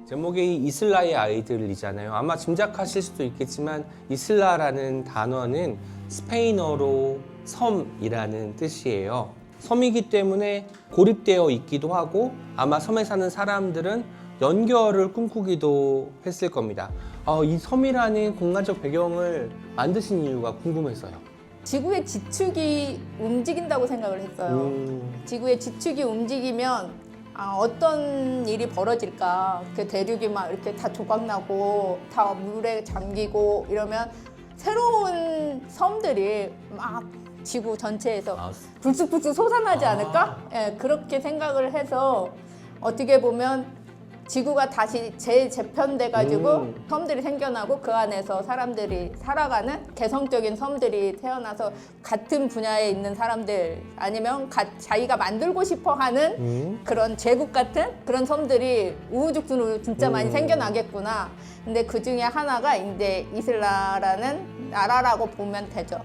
제목이 이슬라의 아이들이잖아요. 아마 짐작하실 수도 있겠지만 이슬라라는 단어는 스페인어로 섬이라는 뜻이에요. 섬이기 때문에 고립되어 있기도 하고 아마 섬에 사는 사람들은 연결을 꿈꾸기도 했을 겁니다. 이 섬이라는 공간적 배경을 만드신 이유가 궁금해서요. 지구의 지축이 움직인다고 생각을 했어요. 지구의 지축이 움직이면 어떤 일이 벌어질까? 그 대륙이 막 이렇게 다 조각나고 다 물에 잠기고 이러면 새로운 섬들이 막 지구 전체에서 불쑥불쑥 솟아나지 않을까? 예, 그렇게 생각을 해서 어떻게 보면 지구가 다시 재편돼가지고 섬들이 생겨나고 그 안에서 사람들이 살아가는 개성적인 섬들이 태어나서 같은 분야에 있는 사람들 아니면 자기가 만들고 싶어 하는 그런 제국 같은 그런 섬들이 우후죽순으로 진짜 많이 생겨나겠구나. 근데 그 중에 하나가 이제 이슬라라는 나라라고 보면 되죠.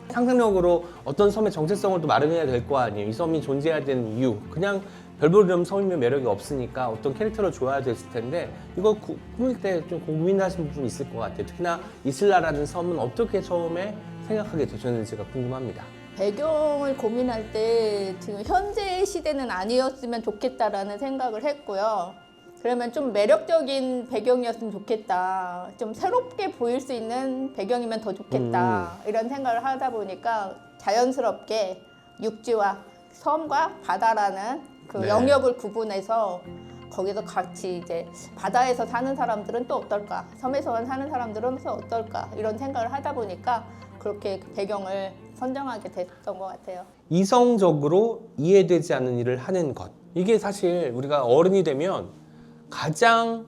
상상력으로 어떤 섬의 정체성을 또 마련해야 될 거 아니에요. 이 섬이 존재해야 되는 이유. 그냥 별볼이름 섬이면 매력이 없으니까 어떤 캐릭터를 줘야 됐을 텐데 이거 꾸밀 때 좀 고민하신 부분이 있을 것 같아요. 특히나 이슬라라는 섬은 어떻게 처음에 생각하게 되셨는지가 궁금합니다. 배경을 고민할 때 지금 현재 시대는 아니었으면 좋겠다라는 생각을 했고요. 그러면 좀 매력적인 배경이었으면 좋겠다. 좀 새롭게 보일 수 있는 배경이면 더 좋겠다. 이런 생각을 하다 보니까 자연스럽게 육지와 섬과 바다라는 그 네. 영역을 구분해서 거기서 같이 이제 바다에서 사는 사람들은 또 어떨까? 섬에서 사는 사람들은 또 어떨까? 이런 생각을 하다 보니까 그렇게 배경을 선정하게 됐던 것 같아요. 이성적으로 이해되지 않는 일을 하는 것. 이게 사실 우리가 어른이 되면 가장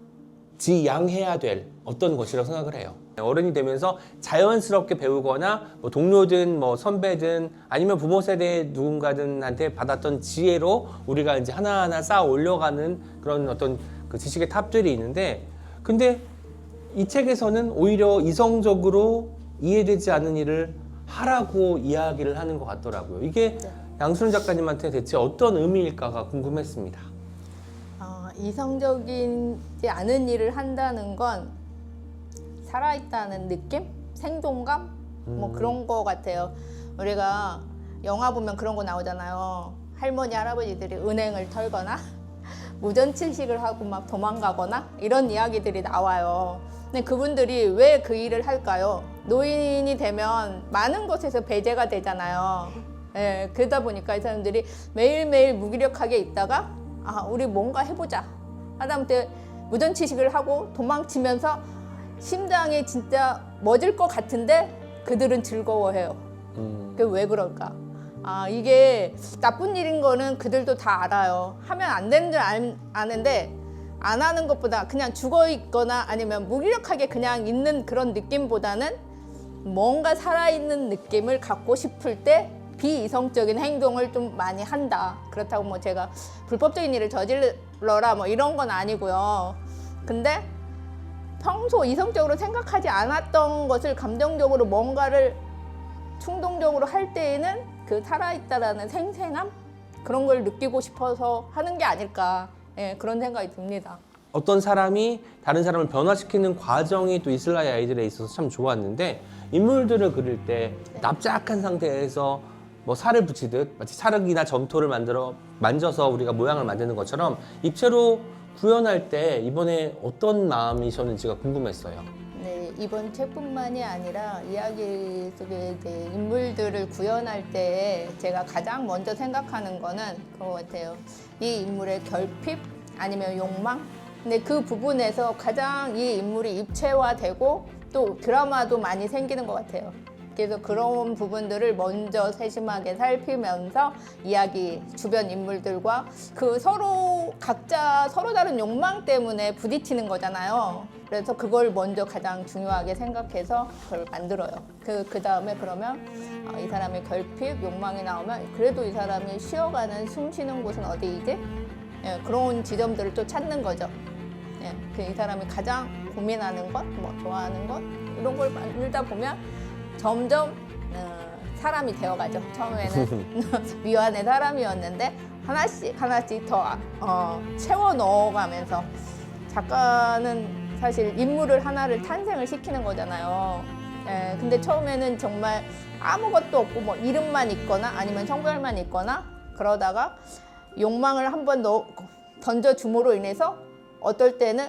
지양해야 될 어떤 것이라고 생각을 해요. 어른이 되면서 자연스럽게 배우거나 뭐 동료든 뭐 선배든 아니면 부모 세대 누군가든한테 받았던 지혜로 우리가 이제 하나하나 쌓아 올려가는 그런 어떤 그 지식의 탑들이 있는데, 근데 이 책에서는 오히려 이성적으로 이해되지 않는 일을 하라고 이야기를 하는 것 같더라고요. 이게 양순 작가님한테 대체 어떤 의미일까가 궁금했습니다. 이성적이지 않은 일을 한다는 건 살아있다는 느낌? 생존감? 뭐 그런 거 같아요. 우리가 영화 보면 그런 거 나오잖아요. 할머니, 할아버지들이 은행을 털거나 무전칠식을 하고 막 도망가거나 이런 이야기들이 나와요. 근데 그분들이 왜 그 일을 할까요? 노인이 되면 많은 것에서 배제가 되잖아요. 예, 그러다 보니까 이 사람들이 매일매일 무기력하게 있다가 우리 뭔가 해보자 하다못해 무전치식을 하고 도망치면서 심장이 진짜 멎을 것 같은데 그들은 즐거워해요. 그게 왜 그럴까? 이게 나쁜 일인 거는 그들도 다 알아요. 하면 안 되는 줄 아는데 안 하는 것보다 그냥 죽어 있거나 아니면 무기력하게 그냥 있는 그런 느낌보다는 뭔가 살아있는 느낌을 갖고 싶을 때 비이성적인 행동을 좀 많이 한다. 그렇다고 뭐 제가 불법적인 일을 저질러라 뭐 이런 건 아니고요. 근데 평소 이성적으로 생각하지 않았던 것을 감정적으로 뭔가를 충동적으로 할 때에는 그 살아있다라는 생생함? 그런 걸 느끼고 싶어서 하는 게 아닐까. 예, 그런 생각이 듭니다. 어떤 사람이 다른 사람을 변화시키는 과정이 또 이슬라의 아이들에 있어서 참 좋았는데, 인물들을 그릴 때 납작한 상태에서 뭐 살을 붙이듯 마치 찰흙이나 점토를 만져서 우리가 모양을 만드는 것처럼 입체로 구현할 때 이번에 어떤 마음이셨는지가 궁금했어요. 네, 이번 책뿐만이 아니라 이야기 속에 이제 인물들을 구현할 때 제가 가장 먼저 생각하는 거는 그거 같아요. 이 인물의 결핍 아니면 욕망? 근데 그 부분에서 가장 이 인물이 입체화되고 또 드라마도 많이 생기는 것 같아요. 그래서 그런 부분들을 먼저 세심하게 살피면서 이야기, 주변 인물들과 그 각자 서로 다른 욕망 때문에 부딪히는 거잖아요. 그래서 그걸 먼저 가장 중요하게 생각해서 그걸 만들어요. 그 다음에 그러면 이 사람의 결핍, 욕망이 나오면 그래도 이 사람이 쉬어가는, 숨 쉬는 곳은 어디이지? 예, 그런 지점들을 또 찾는 거죠. 이 사람이 가장 고민하는 것, 뭐 좋아하는 것 이런 걸 만들다 보면 점점 사람이 되어가죠. 처음에는 미완의 사람이었는데 하나씩 더 채워 넣어가면서 작가는 사실 인물을 하나를 탄생을 시키는 거잖아요. 예, 근데 처음에는 정말 아무것도 없고 뭐 이름만 있거나 아니면 성별만 있거나 그러다가 욕망을 한번 던져줌으로 인해서 어떨 때는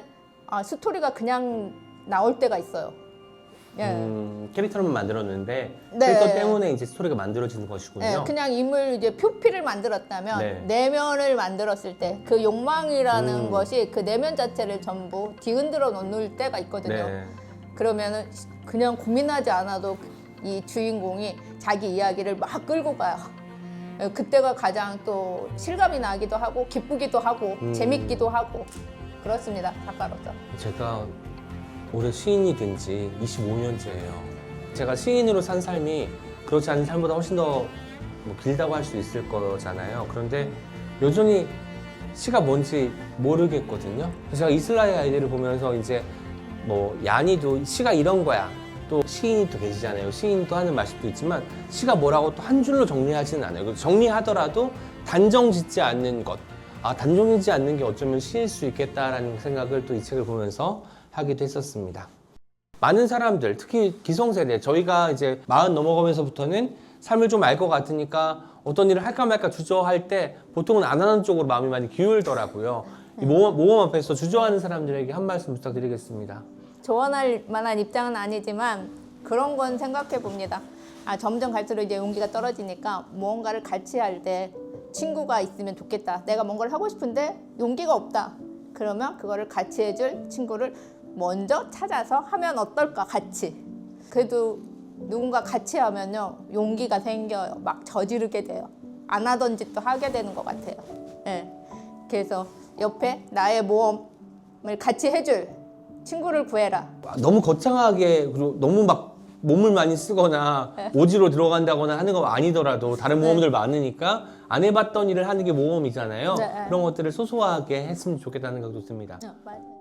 스토리가 그냥 나올 때가 있어요. 예. 캐릭터만 만들었는데 네. 캐릭터 때문에 이제 스토리가 만들어지는 것이군요. 네, 그냥 인물 이제 표피를 만들었다면 네. 내면을 만들었을 때 그 욕망이라는 음. 것이 그 내면 자체를 전부 뒤흔들어 놓을 때가 있거든요. 네. 그러면은 그냥 고민하지 않아도 이 주인공이 자기 이야기를 막 끌고 가요. 그때가 가장 또 실감이 나기도 하고 기쁘기도 하고 재밌기도 하고 그렇습니다. 작가로서. 제가 올해 시인이 된 지 25년째예요. 제가 시인으로 산 삶이 그렇지 않은 삶보다 훨씬 더 뭐 길다고 할 수 있을 거잖아요. 그런데 여전히 시가 뭔지 모르겠거든요. 그래서 제가 이슬라의 아이들을 보면서 이제 뭐 야니도 시가 이런 거야. 또 시인이 또 계시잖아요. 시인도 하는 말씀도 있지만 시가 뭐라고 또 한 줄로 정리하지는 않아요. 그래서 정리하더라도 단정 짓지 않는 것. 단정 짓지 않는 게 어쩌면 시일 수 있겠다라는 생각을 또 이 책을 보면서 하기도 했었습니다. 많은 사람들, 특히 기성세대, 저희가 이제 40 넘어가면서부터는 삶을 좀 알 것 같으니까 어떤 일을 할까 말까 주저할 때 보통은 안 하는 쪽으로 마음이 많이 기울더라고요. 이 모험 앞에서 주저하는 사람들에게 한 말씀 부탁드리겠습니다. 조언할 만한 입장은 아니지만 그런 건 생각해 봅니다. 점점 갈수록 이제 용기가 떨어지니까 무언가를 같이 할 때 친구가 있으면 좋겠다. 내가 뭔가를 하고 싶은데 용기가 없다. 그러면 그거를 같이 해줄 친구를 먼저 찾아서 하면 어떨까, 같이. 그래도 누군가 같이 하면요, 용기가 생겨요. 막 저지르게 돼요. 안 하던 짓도 하게 되는 것 같아요. 예. 그래서 옆에 나의 모험을 같이 해줄 친구를 구해라. 너무 거창하게 그리고 너무 막 몸을 많이 쓰거나 오지로 들어간다거나 하는 거 아니더라도 다른 모험들 많으니까 안 해봤던 일을 하는 게 모험이잖아요. 네. 그런 것들을 소소하게 했으면 좋겠다는 생각도 듭니다. 맞아요.